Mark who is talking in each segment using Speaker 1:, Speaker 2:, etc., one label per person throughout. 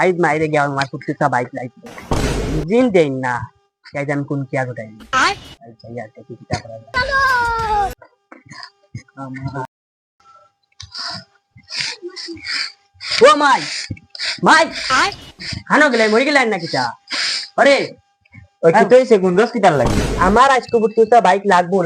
Speaker 1: আইজ মাইরে গিয়া আমার ফুটকিটা বাইক লাইছে জিন দেন না তাই আমি কোন কিয়া গোটাই আচ্ছা ইয়ার কি কিটা করা যায় ও মাই মাই খানো গেলে মরি গেলেন না কিটা আরে
Speaker 2: ওই কি তৈছে গুন্দস কিটার লাগি
Speaker 1: আমার আজকে ফুটকিটা বাইক লাগবো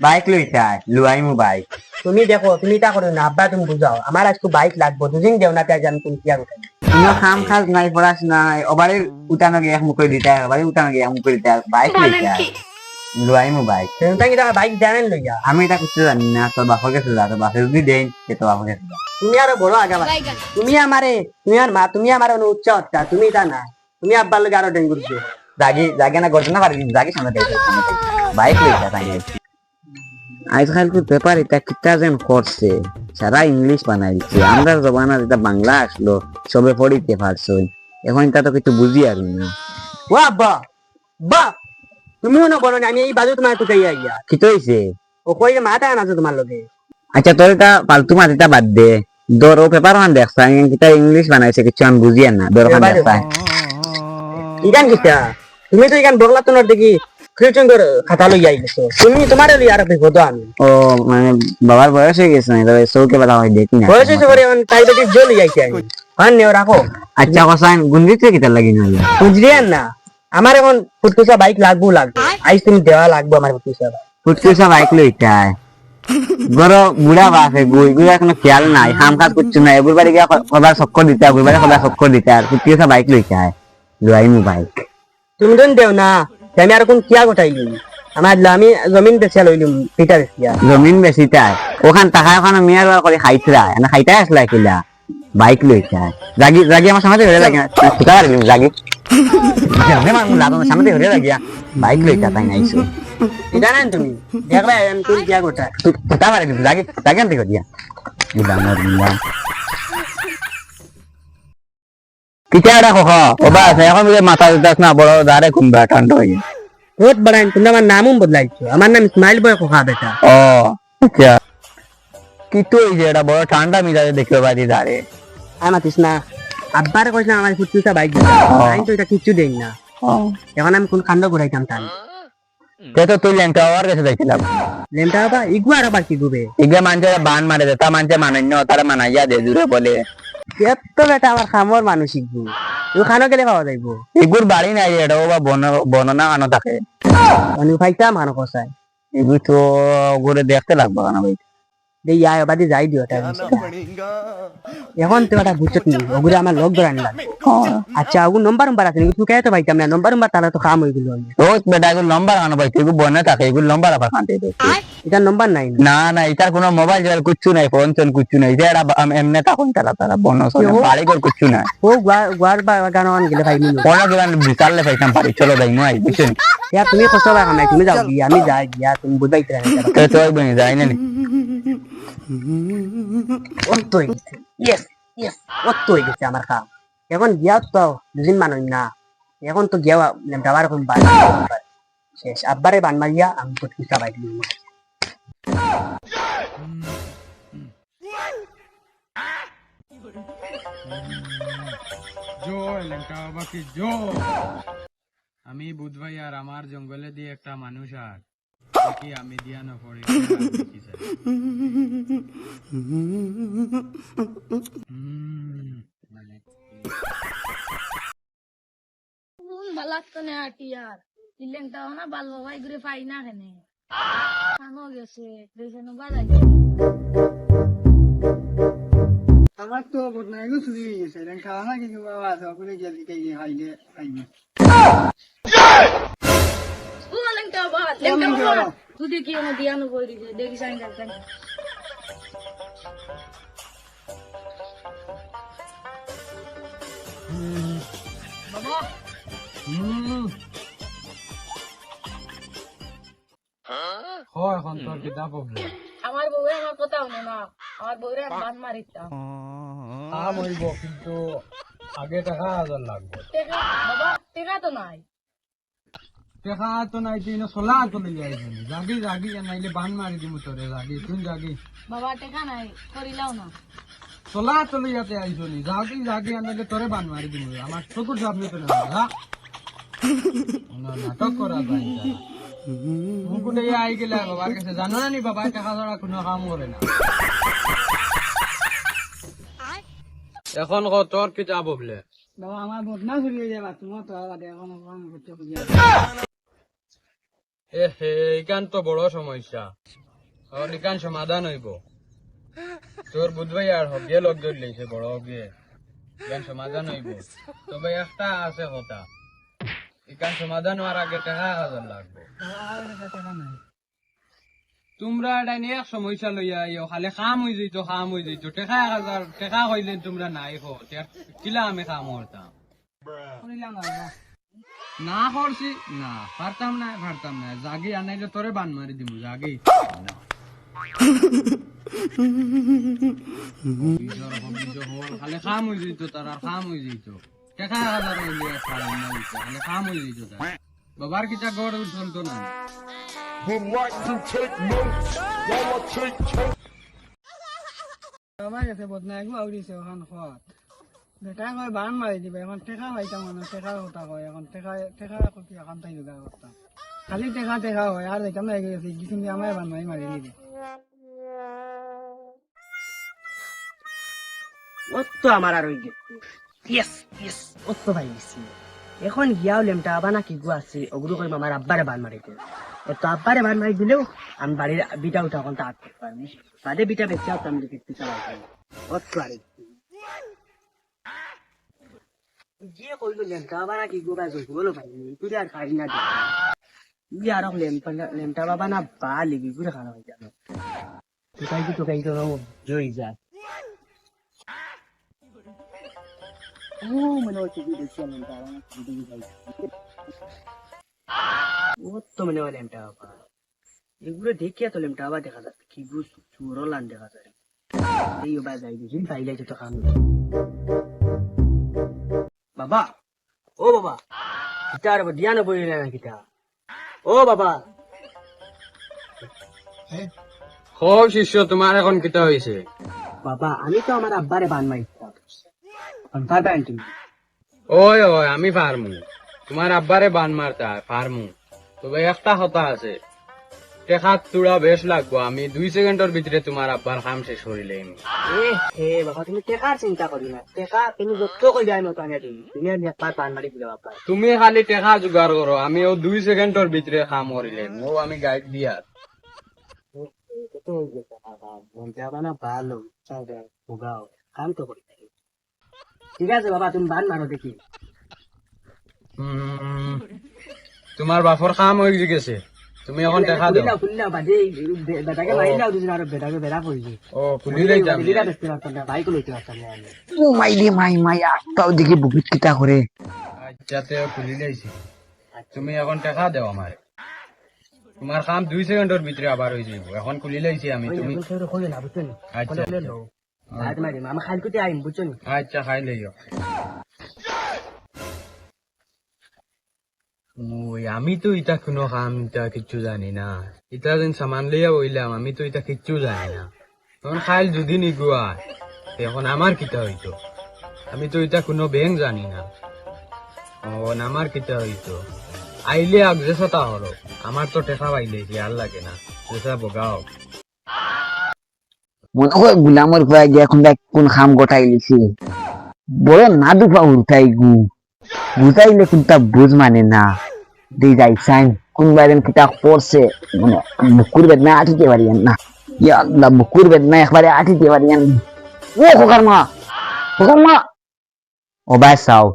Speaker 2: বাইক লইতা লুয়াইমু বাইক
Speaker 1: তুমি দেখো তুমি তা করো না আব্বা তুমি বুঝাও আমার আজকে বাইক লাগবো দুদিন দেও না তাই আমি কোন কিয়া গোটাই
Speaker 2: ইনো খাম খাজ নাই পড়াশ নাই ওবারে উঠানো গিয়ে মুখ করে দিতা ওবারে উঠানো গিয়ে মুখ করে দিতা বাইক লইতা লুয়াইমু বাইক
Speaker 1: তুমি কি বাইক জানেন লইয়া
Speaker 2: আমি এটা কিছু জানি না তোর বাপকে কাছে যা তোর বাপে যদি দেন সে তোর বাপকে কাছে যা
Speaker 1: তুমি আরো বড় আগা তুমি আর মা তুমি আমার উচ্চ হত্যা তুমি তা না তুমি আব্বার লগে আরো ডেঙ্গুর দিও
Speaker 2: জাগে না গর্জনা পারি জাগে সামনে দেই বাইক লইতা তাই আজকাল তো পেপার এটা কিটা যেন করছে সারা ইংলিশ বানাই দিচ্ছে আমরা জবানা যেটা বাংলা আসলো সবে পড়িতে পারছো এখন তা তো কিছু বুঝি আর না
Speaker 1: ও আব্বা বা তুমিও না বলো না আমি এই বাজু তোমার টুকাই আইয়া
Speaker 2: কি তো হইছে
Speaker 1: ও কই যে মাথা আনাছো তোমার লগে
Speaker 2: আচ্ছা তোর এটা ফালতু মাটিটা বাদ দে ধর ও পেপার ওখান দেখছা কিটা ইংলিশ বানাইছে কিছু আমি বুঝি আর না ধর ওখান দেখছা
Speaker 1: ইগান কিটা তুমি তো ইগান বগলা তোনার দেখি খ্রিস্টান করে খাতা লই আই গেছো তুমি তোমার লই আর দেখো তো আমি
Speaker 2: ও মানে বাবার বয়স হয়ে গেছে না তবে চৌকে বাধা হয় দেখি না
Speaker 1: বয়স হইছে করে এখন টাইপেটিক জল লই আইছি আমি হন নেও রাখো
Speaker 2: আচ্ছা কসাইন গুন্দিতে কিটা লাগি না
Speaker 1: বুঝলিয়েন না আমার এখন ফুটকুসা বাইক লাগবো আইস তুমি দেওয়া লাগবো আমার ফুটকুসা
Speaker 2: ফুটকুসা বাইক লইটাই গরো বুড়া বাসে গুই কোনো খেয়াল নাই হাম কাজ করছো না এগুর বাড়ি গিয়া কবার চক্কর দিতে এগুর বাড়ি কবার চক্কর দিতে আর ফুটকুসা বাইক লইটাই লুয়াইমু বাইক
Speaker 1: তুমি তো দেও না আমি আর কোন কিয়া গোটাইলি আমার আমি জমিন বেচিয়া লইলুম পিটা বেচিয়া
Speaker 2: জমিন বেচিতাই ওখান টাকা ওখানে মেয়ার করে খাইতরা না খাইতাই আসলা কিলা বাইক লইটাই জাগি আমার সামনে ধরে লাগি কোথা পারবি জাগি সামনে ধরে লাগিয়া বাইক লইটা তাই নাইছো
Speaker 1: এটা না তুমি দেখবে আমি কোন কিয়া গোটাই
Speaker 2: কোথা পারবি জাগি আনতে দিয়া দিলাম কিটা কখ ও বাস এখন মাথা দিতাস না বড় দাঁড়ে কুম্বা ঠান্ডা হয়ে
Speaker 1: বহুত বড় তুমি আমার নামও বদলাইছো আমার নাম ইসমাইল বয় কোকা বেটা
Speaker 2: ও আচ্ছা কি তো এই যে এটা বড় ঠান্ডা মিজাজে দেখতে পারি দাঁড়ে
Speaker 1: আমাতিস না আব্বার কইছ না আমার ফুটকুসা বাইক আমি তো এটা কিচ্ছু দেই না এখন আমি কোন কাণ্ড ঘুরাইতাম তাই
Speaker 2: তো তুই ল্যাংটা হওয়ার কাছে দেখছিলাম
Speaker 1: লেমটা বাবা ইগু আর আবার কি গুবে
Speaker 2: ইগা মানছে বান মারে দে তা মানছে মানান্য তারা মানাইয়া দে দূরে বলে
Speaker 1: এত বেটা আমার খামর মানুষ ইগু তুই খানো গেলে পাওয়া যাইবো
Speaker 2: ইগুর বাড়ি নাই এটা ও বা বননা আনো থাকে
Speaker 1: আমি খাইতাম মানো কসাই
Speaker 2: ইগু তো ঘুরে দেখতে লাগবে না ভাই
Speaker 1: দেই আয় বাদি যাই দিও তাই এখন তো এটা বুঝছত নি ওগুলো আমার লগ ধরে আনলাম আচ্ছা ওগুলো নম্বর আছে তুই কে তো পাইতাম না নম্বর তাহলে তো কাম হয়ে গেল
Speaker 2: ও বেটা এগুলো লম্বা আনো ভাই ইগু বনে থাকে এগুলো লম্বা আবার কানতে দে
Speaker 1: এটা নম্বর নাই
Speaker 2: না না এটার কোনো মোবাইল জেল কিচ্ছু নাই ফোন টোন কিচ্ছু নাই এটা এমনি তখন তারা বন বাড়ি ঘর কিচ্ছু নাই
Speaker 1: ও গোয়ার গান গেলে পাইনি
Speaker 2: পড়া গেলাম বিশালে পাইতাম পারি চলো যাই নয় বুঝছেন
Speaker 1: ইয়া তুমি কষ্ট রাখা নাই তুমি যাও গিয়া আমি যাই গিয়া তুমি বুঝাইতে
Speaker 2: তো বনি যাই না
Speaker 1: অত হয়ে গেছে ইয়েস ইয়েস অত হয়ে গেছে আমার কাম এখন গিয়া তো দুদিন মানুষ না এখন তো গিয়া যাওয়ার এখন শেষ আব্বারে বান মারিয়া আমি ফুটকুসা বাইক নিয়ে
Speaker 3: আমি বুধভাই আর আমার জঙ্গলে দিয়ে একটা মানুষ আর কি আমি দিয়া না পড়ে
Speaker 4: বালাতো না আটিয়ার ইলেংটা না বাল বাবাই ঘুরে পাই না কেনে কানো গেছে দেশে বাজাই
Speaker 1: আমার তো বদনাই গো চুরি হয়ে গেছে রেন খাওয়া না কিন্তু বাবা সকলে গেলি কে হাইলে আইবে
Speaker 4: ও লেংটা বাবা তুই দেখি না দিয়া না কই দিছে দেখি সাইন কান বাবা
Speaker 3: হয় এখন তোর কি দাব
Speaker 4: আমার বউরে আমার কথা হলো না আমার বউরে বান মারিতাম
Speaker 3: মরিব কিন্তু আগে টাকা 1000 লাগবে
Speaker 4: বাবা টেকা তো নাই
Speaker 3: টাকা তো নাই তুই না 16 তো লই আইছিস জাগি নাইলে বান মারি দিমু তোরে জাগি তুই জাগি
Speaker 4: বাবা টেকা নাই করিলাও না
Speaker 3: চলা চলে যাতে আইসনি যাকি যাকি আনলে তোরে বান মারি দিমু আমার চকুর সামনে তো না নাটক করা যায় মুকুটে আই গেলে বাবার কাছে জানো না নি বাবা টাকা ছাড়া কোনো কাম করে না এখন তোর কি যাবো বলে
Speaker 1: বাবা আমার বদনাম হয়ে যাবে তোমার তো আবার এখন কাম করতে বুঝিয়া
Speaker 3: এইখান তো বড় সমস্যা এখান সমাধান হইব তোর বুধবাই আর হবিয়ে লোক ধরলেছে বড় হবিয়ে এখান সমাধান হইব তবে একটা আছে কথা এখান সমাধান হওয়ার আগে 10,000 লাগবে তোমরা এটা নিয়ে এক সমস্যা লইয়া আইও খালি কাম হয়ে যেত 10,000 টাকা হইলে তোমরা নাই হো কিলা আমি কাম করতাম না করছি না পারতাম না জাগি আনাইলে তোরে বান মারি দিব জাগি খালি খাম হয়ে যেত তার আর খাম হয়ে যেত 10,000 হইলে খালি খাম হয়ে যেত তার বাবার কিটা গড় চলতো না
Speaker 1: আমার কাছে বদনাম একবার আউরিছে ওখান খত বেটা কয় বান মারি দিবে এখন টেকা পাইতাম মানে টেকা কথা কয় এখন টেকা কতি এখন তাই যোগার করতাম খালি টেকা হয় আর দেখতাম না গেছি কিছু আমার বান মারি নিবে
Speaker 5: তো আমার আর ওই ইয়েস ভাই গেছি এখন গিয়াও লেমটা আবার না কি গু আছে ওগুলো করে আমার আব্বারে বান মারিতে তো আব্বারে বান মারি দিলেও আমি বাড়ির বিটা উঠা এখন তা আটকে পারবো বাদে বিটা বেঁচে আসতাম যদি ফিরতে চালাই অত আর গিয়ে কইলো লেমটা আবার না কি গু ভাই বলো ভাই তুই আর খাই না গিয়ে আর লেমটা বাবা না বা লিবি ঘুরে খাওয়া হয়ে যাবে তোকাই তো জয়ী যায় মনে হচ্ছে তো মনে হয় লেমটা বাবা এগুলো দেখিয়া তো লেমটা আবার দেখা যাচ্ছে কি চুরো লান দেখা যায় এই বা যাই বুঝি পাইলে তো খান বাবা ও বাবা গিটার দিয়ানো বই না গিটা ও বাবা
Speaker 3: ও শিষ্য তোমার এখন কিটা হয়েছে
Speaker 5: বাবা আমি তো আমার আব্বারে বান মাইতাম পারবেন তুমি
Speaker 3: ওই আমি পারমু তোমার আব্বারে বান মারতা পারমু তবে একটা কথা আছে টেকা তুড়া বেশ লাগবো আমি 2 সেকেন্ডের ভিতরে তোমার আব্বার কাম শেষ করিলে
Speaker 5: হে বাবা তুমি টেকার চিন্তা করি না টেকা তুমি যত কই যায় মতো আনিয়া তুমি আর একবার বান মারি দিলে বাবা
Speaker 3: তুমি খালি টেকা জোগাড় করো আমি ও 2 সেকেন্ডের ভিতরে কাম করিলে ও আমি গাইড দিয়া
Speaker 5: তো হয়ে গেছে বাবা মনটা বানা ভালো চাইবে ভোগাও কাম তো করি ঠিক আছে বাবা তুমি বান মারো দেখি
Speaker 3: তোমার বাপর কাম হয়ে গেছে তুমি এখন টেকা দাও
Speaker 5: খুললা বাদে বেটাকে মারিলাও দুজন আর বেটাকে বেড়া পড়িছে
Speaker 3: ও খুলি লইতাম
Speaker 5: দিলা দেখতে পারতাম না বাইক লইতে পারতাম না আমি
Speaker 2: ও মাই আটটাও দেখি বুকিট কিতা করে
Speaker 3: আচ্ছাতে খুলি লাইছি তুমি এখন টেকা দাও আমার তোমার কাম 2 সেকেন্ডের ভিতরে আবার হয়ে যাব এখন খুলি লাইছি আমি তুমি
Speaker 5: কইলে না বুঝছেন
Speaker 3: আচ্ছা
Speaker 5: আজ মারি মামা খালকুতে আইম বুঝছেন
Speaker 3: আচ্ছা খাই লইও ওই আমি তো ইটা কোনো কাম ইটা কিচ্ছু জানি না ইটা যেন সামান লইয়া বইলাম আমি তো ইটা কিচ্ছু জানি না তখন খাইল যদি নিগুয়া এখন আমার কিটা হইতো আমি তো ইটা কোনো ব্যাংক জানি না আমার কিটা হইতো আইলে আগ যেসা হলো আমার তো টেকা পাইলে কি আর লাগে না যেসা বগাও
Speaker 2: মনে হয় গুলামর কয়ে যে এখন কোন খাম গোটাই লিছি বড় না দুপা উঠাই বুঝাইলে কোনটা বুঝ মানে না দিয়ে যাই সাইন কোন বাইরেন কিতা পড়ছে মানে বুকুর বেদনা আঠিতে পারিয়েন না ইয়া আল্লাহ বুকুর বেদনা একবারে আঠিতে পারিয়েন ও খোকার মা ও ভাই চাও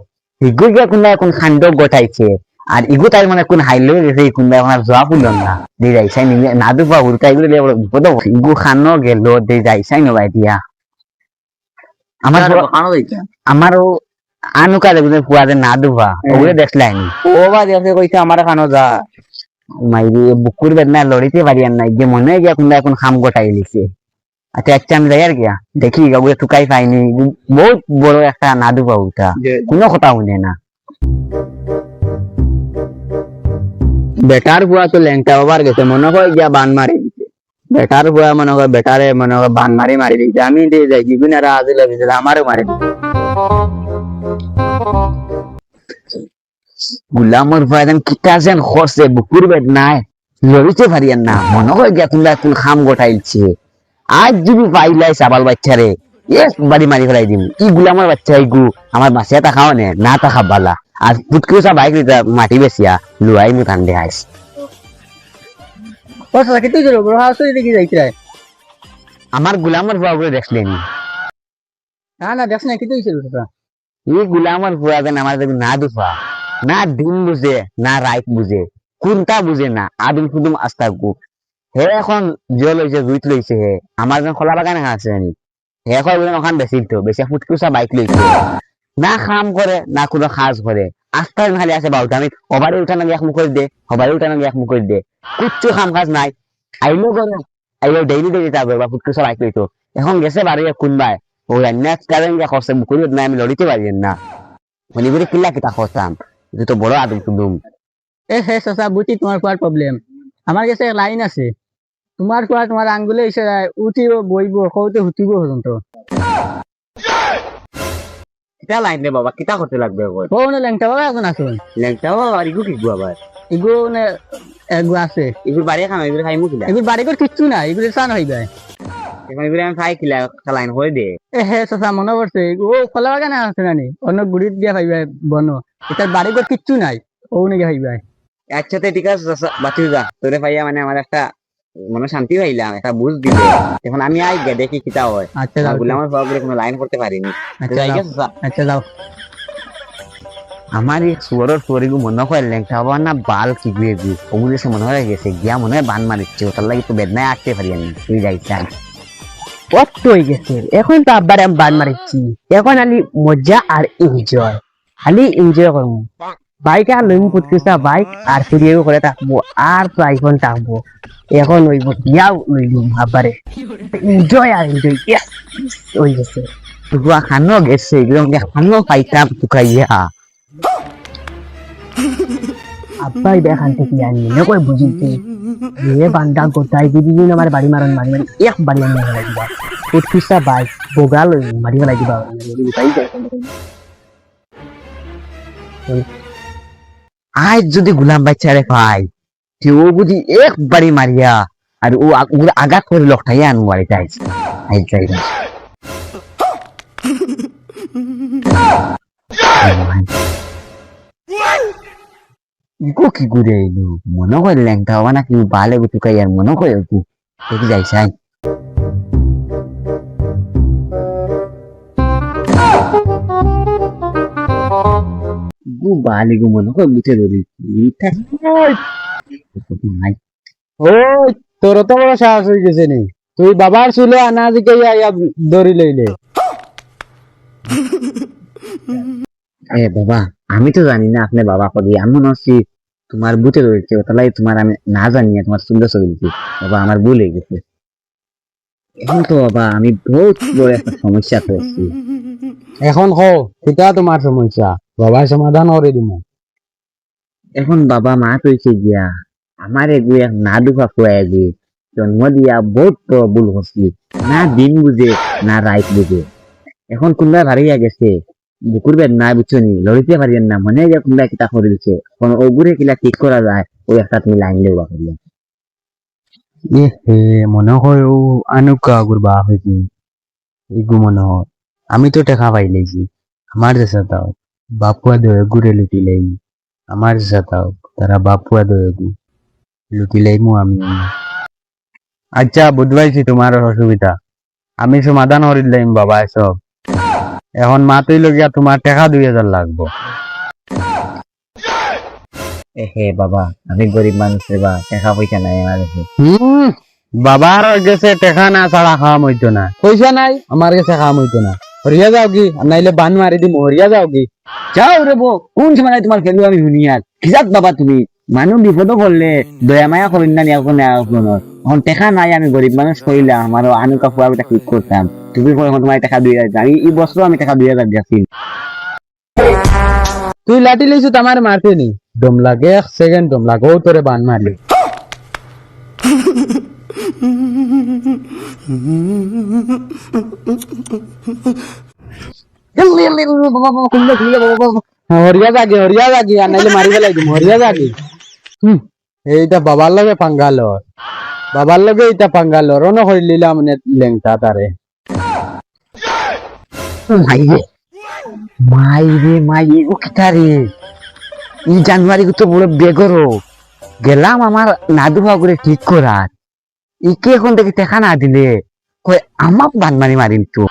Speaker 2: ইগু গিয়া কোন এখন খান্ড গোটাইছে আর ইগু তাই মানে কোন হাইলে গেছে কোন এখন জবাব উঠল না দিয়ে যাই সাইন না দুপা উঠাই গুলো বিপদ ইগু খানো গেল দিয়ে যাই সাইন ভাই দিয়া আমারও আনুকা দেখবে পুয়াতে না দুবা ওগুলো দেখলাই ও বা দেখতে কইছে আমার খানো যা মাইরি বুকুর বেদনা লড়িতে পারিয়ান নাই যে মনে হয় এখন এখন খাম গোটাই লিছে আচ্ছা আমি যাই আর গিয়া দেখি ওগুলো টুকাই পাইনি বহুত বড় একটা না দুবা উঠা কোনো কথা শুনে না বেটার পুয়া তো ল্যাংটা বাবার গেছে মনে হয় গিয়া বান মারি দিছে বেটার বুয়া মনে কর বেটারে মনে কর বান মারি মারি দিচ্ছে আমি দিয়ে যাই বিভিন্ন আজিল আমারও মারি গুলামর ভয় যেন কিতা যেন খরছে বুকুর বেদ নাই লড়িতে পারিয়েন না মনে হয় গিয়া তোমরা কোন খাম গোটাইছে আজ যদি পাইলাই সাবাল বাচ্চারে এক বাড়ি মারি ফেলাই দিম ই গুলামর বাচ্চা ইগু আমার বাসিয়া তা খাও নে না তা খাবালা আর পুটকিসা বাইক লিতা মাটি বেসিয়া লুয়াই মু ঠান্ডে হাইস
Speaker 1: ও সাথে কি তুই বড় হাউস দিকে যাইতে
Speaker 2: আমার গুলামর ভুয়া করে দেখলেন
Speaker 1: না না দেখ না কি তুই ছিল তোরা
Speaker 2: এই গুলামর ভুয়া যেন আমার দেখুন না দুফা না দিন বুঝে না রাইত বুঝে কোনটা বুঝে না আদিম কুদুম আস্তা গু হে এখন জল হয়েছে জুইত লইছে হে আমার যেন খোলা বাগান আছে জানি হে এখন বলে ওখান বেশি তো বেশি ফুটকুসা বাইক লইছে না খাম করে না কোনো কাজ করে আস্তা খালি আছে বাউটা আমি হবারে উঠানো এক মুখ করে দে হবারে উঠানো এক মুখ করে দে কিচ্ছু কাম কাজ নাই আইলো করে আইলো ডেইলি ডেইলি যাবে বা ফুটকুসা বাইক লইতো এখন গেছে বাড়ি কোনবাই ও রান্না কারেন যা খরচা মুকুরি না আমি লড়িতে পারি না মানে করে কিল্লা কিতা খরচাম এটা তো বড় আদম কুদুম
Speaker 1: এ হে চাচা বুঝি তোমার কোয়ার প্রবলেম আমার কাছে লাইন আছে তোমার কোয়া তোমার আঙ্গুলে এসে উঠিব বইব কৌতে হুতিব পর্যন্ত
Speaker 2: কিতা লাইন রে বাবা কিতা করতে লাগবে ওই
Speaker 1: কোন ল্যাংটা বাবা এখন আসুন
Speaker 2: লেংটা বাবা আর ইগু কি গু আবার
Speaker 1: এগু নে এগু আছে
Speaker 2: ইগুর বাড়ি খাম ইগুর খাই মুখিলা
Speaker 1: এগুলো বাড়ি করে কিচ্ছু না এগুলো চান হয়ে যায়
Speaker 2: এখন ইগুর আমি খাই কিলা লাইন হয়ে দে
Speaker 1: এ হে চাচা মনে পড়ছে ও খোলা বাগানে আছে নানি অন্য গুড়িত দিয়া পাইবা বন এটার বাড়ি করে কিচ্ছু নাই ও নাকি পাইবা
Speaker 2: আচ্ছা তো ঠিক আছে বাতিল যা তোরে পাইয়া মানে আমার একটা মনে শান্তি পাইলাম একটা বুঝ দিলে এখন আমি আই গে দেখি কিতা হয়
Speaker 1: আচ্ছা যাও
Speaker 2: গুলামের সব কোনো লাইন করতে পারিনি
Speaker 1: আচ্ছা
Speaker 2: যাই
Speaker 1: যাও
Speaker 2: গেছে স্যার
Speaker 1: আচ্ছা যাও
Speaker 2: আমার এই সুয়ারের সুয়ারিগু মনে হয় লেংটা হবার না বাল কি গুয়ে গু ওগুলো সে মনে হয় গেছে গিয়া মনে হয় বান মারিচ্ছে ওটার লাগে তো বেদনায় আটতে পারি আমি তুই যাই চাই
Speaker 1: কত হয়ে গেছে এখন তো আব্বার আমি বান মারিচ্ছি এখন খালি মজা আর এনজয় খালি এনজয় করবো বাইক আর লইম পুটকিসা বাইক আর ফিরিয়ে করে থাকবো আর তো আইফোন থাকবো এখন ওইব দিয়াও লইলুম আব্বারে এনজয় আর এনজয় হয়ে গেছে
Speaker 2: গুয়া খানো গেছে এগুলো খানো পাইতাম টুকাইয়া
Speaker 1: আব্বাই দেখান থেকে আনি না কই বুঝিতে এ বান্দা গোটাই দিদিন আমার বাড়ি মারন মারি মারি এক বাড়ি আমি মারা দিবা পুটকিসা বাইক বোগা লই মারি ফেলাই দিবা
Speaker 2: আজ যদি গুলাম বাচ্চারে পাই যে ও বুঝি একবারই মারিয়া আর ও আঘাত করে লকটাইয়া আনু বাড়ি যাই যাই ইকো কি ঘুরে এলো মনে হয় ল্যাংটা হবা নাকি বালে গুটুকাই আর মনে হয় ওকে দেখি যাই চাই গু বালে গু মনে হয় মুঠে ধরি নাই
Speaker 3: ওই তোর তো বড় সাহস হয়ে গেছে নি তুই বাবার চুলে আনা দিকে দড়ি লইলে
Speaker 2: এ বাবা আমি তো জানি না আপনি বাবা করি আমি মনে হচ্ছি তোমার বুঝে রয়েছে তাহলে তোমার আমি না জানি তোমার সুন্দর ছবি দিচ্ছি বাবা আমার ভুল হয়ে গেছে এখন তো বাবা আমি বহুত বড় একটা সমস্যা পেয়েছি
Speaker 3: এখন কো এটা তোমার সমস্যা বাবার সমাধান করে দিব
Speaker 2: এখন বাবা মা তৈছে গিয়া আমার এগুলো এক না দুফা খুয়াই দিয়ে জন্ম দিয়া বহুত বড় ভুল করছি না দিন বুঝে না রাইত বুঝে এখন কোনবা ভারিয়া গেছে বুকুর বেদ নাই বুঝছো নি লড়িতে পারিয়েন না মনে হয় কোনবা কিতা করে দিচ্ছে কোন ওগুরে কিলা ঠিক করা যায় ওই একটা তুমি লাইন লেবা করিয়া
Speaker 3: এ হে মনে হয় ও আনুকা গুরবা হয়েছে এগু মনে হয় আমি তো টেকা পাইলেছি আমার যে সাথে বাপুয়া দয়ে গুড়ে লুটিলেই আমার যে সাথে তারা বাপুয়া দয়ে লুটিলেই মু আমি আচ্ছা বুঝবাইছি তোমার অসুবিধা আমি সমাধান করে দিলাম বাবা এসব এখন মাতই লগিয়া তোমার টাকা 2000 লাগবো
Speaker 2: হে বাবা আমি গরিব মানুষ রে বা টাকা পয়সা নাই আমার কাছে
Speaker 3: বাবার গেছে টাকা না ছাড়া খাওয়াম হইতো না পয়সা নাই আমার কাছে খাওয়াম হইতো না হরিয়া যাও কি আর নাইলে বান মারি দিম হরিয়া যাও কি
Speaker 2: যাও রে বো কোন সময় তোমার খেলু আমি শুনিয়ার কিজাত বাবা তুমি মানুষ বিপদ করলে দয়া মায়া করেন না নিয়া কোনো এখন টাকা নাই আমি গরিব মানুষ কইলাম আমার আনুকা ফুয়া বেটা ঠিক করতাম তুমি এখন তোমার টাকা 2000 আমি এই বছর আমি টাকা 2000 দিয়েছি
Speaker 3: তুই লাঠি লইছু আমার মারতে নি দম লাগে 1 সেকেন্ড দম লাগে ও তোরে বান মারলি হরিয়া জাগি আর নাইলে মারি ফেলাই দিম হরিয়া জাগি এইটা বাবার লগে পাঙ্গালোর বাবার লগে এইটা পাঙ্গালোর অন হই লিলাম লেংটা তারে
Speaker 2: মাইরে ও কিতা রে এই জানুয়ারি তো বড় বেগরো গেলাম আমার নাদু করে ঠিক করার ইকে এখন থেকে দেখা না দিলে কই আমাক বান মারি মারিম তো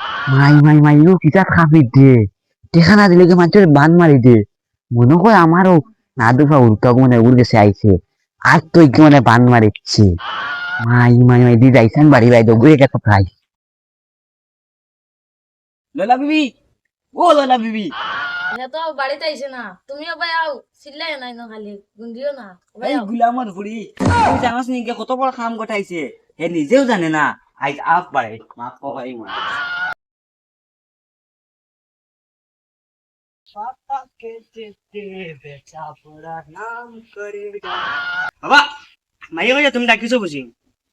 Speaker 2: মাই ও কিতা খাবি দে দেখা না দিলে মানুষের বান মারি দে মনে হয় আমারও নাদু উল্টা মানে উড় গেছে আইছে আর তো মানে বান মারিচ্ছে মাই দি যাইছেন বাড়ি বাই দৌড়ে গেছে প্রায়
Speaker 5: লোলা বিবি ও লোলা বিবি
Speaker 4: এ তো বাড়িতে আইছে না তুমিও ভাই আও চিল্লাই নাই না খালি গুন্ডিও না ভাই
Speaker 5: এই গুলামর ফুড়ি তুই জানাস নি কে কত বড় কাম গটাইছে হে নিজেও জানে না আইজ আপ বাড়ে মাফ কই মা পাপা কে তে বেচা পড়া নাম করে বাবা মাইয়া কইয়া তুমি ডাকিছো বুঝি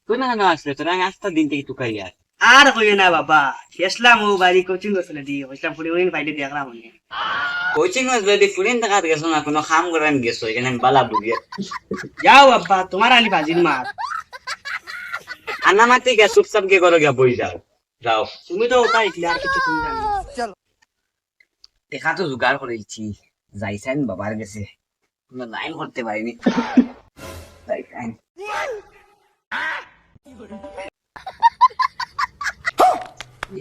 Speaker 2: তুই না না আসলে তোরা আস্তা দিন থেকে টুকাই আর
Speaker 5: আর কইও না বাবা গেছলাম ও বাড়ি কোচিং করছিল দি হইলাম ফুড়ি ওই বাইরে দেখলাম মনে
Speaker 2: কোচিং যদি ফুরিন টাকা গেছো না কোনো কাম করেন গেছো এখানে বালা বুঝিয়ে
Speaker 5: যাও বাবা তোমার আলি বাজির মার
Speaker 2: আন্না মাতি গে চুপচাপ গে করো গে বই যাও যাও
Speaker 5: তুমি তো ওটা ইকলে আর কিছু তুমি জানো
Speaker 2: দেখা তো জোগাড় করেছি যাইছেন বাবার গেছে কোনো লাইন করতে পারিনি যাইছেন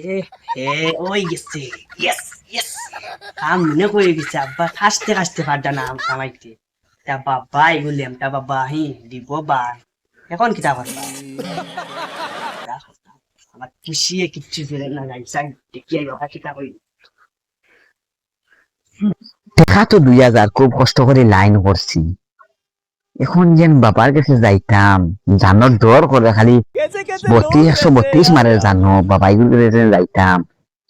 Speaker 5: এ হে ওই গেছে ইয়েস ইয়েস কাম মনে করে গেছে আব্বা খাসতে খাসতে পারটা না কামাইতে তা বাবা এগুলি তা বাবা হি দিব বা এখন কিতা করবা আমার খুশিয়ে কিচ্ছু ফেলে না যাইছাই দেখিয়ে কিতা করি
Speaker 2: দেখা তো 2000 খুব কষ্ট করে লাইন করছি এখন যেন বাবার কাছে যাইতাম জানোর দর করে খালি 132 মারে জানো বাবা এগুলো যাইতাম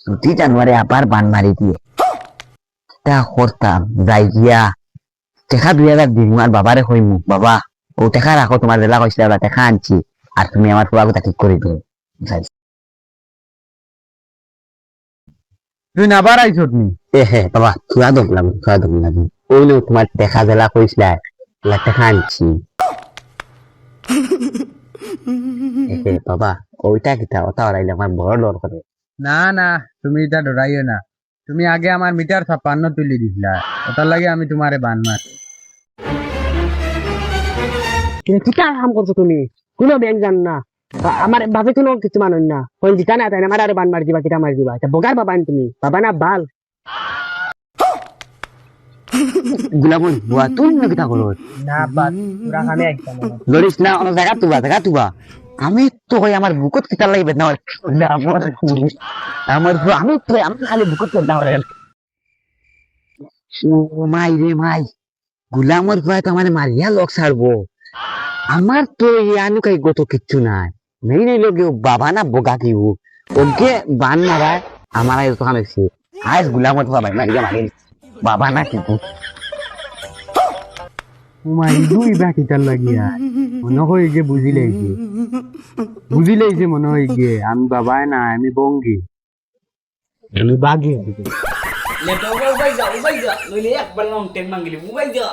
Speaker 2: যদি জানুয়ারি আবার বান মারি দিয়ে তা করতাম যাই গিয়া দেখা 2000 দিন আর বাবারে কইমু বাবা ও দেখা রাখো তোমার জেলা কইছিল দেখা আনছি আর তুমি আমার পুরাগুতা ঠিক করে দিও
Speaker 3: তুই না আবার আইছ তুমি
Speaker 2: হে বাবা থুয়া দমলাম ওই লো তোমার দেখা জেলা কইছিল দেখা আনছি বাবা ওইটা কিতা ওটা ওরাইলে আমার বড় ডর করে
Speaker 3: না তুমি এটা ডরাইও না তুমি আগে আমার মিটার 56 তুলি দিছিলা ওটার লাগে আমি তোমারে বান মার
Speaker 1: কিতা কাম করছো তুমি কোনো ব্যাংক জান না আমার বাপে কোনো কিছু মানুষ না হইল দিতা না তাই আমার আরে বান মার দিবা কিতা মার দিবা এটা বগার বাবা তুমি বাবা না বাল
Speaker 2: গুলাবন বুয়া তুই না কিতা করো
Speaker 1: না বাল পুরা কামে একদম
Speaker 2: লড়িস না অন্য জায়গা তুবা আমি তো কই আমার বুকত কিতা লাগবে না আমার আমি খালি বুকত না রে ও মাই রে মাই গুলামর ভয় তো আমার মারিয়া লোক ছাড়বো আমার তো ইয়ানু কাই গত কিচ্ছু নাই নেই লোকে বাবা না বোকা কি ওকে বান মারায় আমার আয় তো কামেছি আজ গুলামর ভয় মারিয়া মারি বাবা না কিন্তু
Speaker 3: তোমার দুই বা কিতার লাগিয়া মনে হয় যে বুঝিলেই যে মনে হয় গিয়ে আমি বাবাই না আমি বঙ্গি
Speaker 2: আমি বাগে
Speaker 5: লেটো উবাই যা নইলে একবার লং টেন মাঙ্গিলি উবাই যা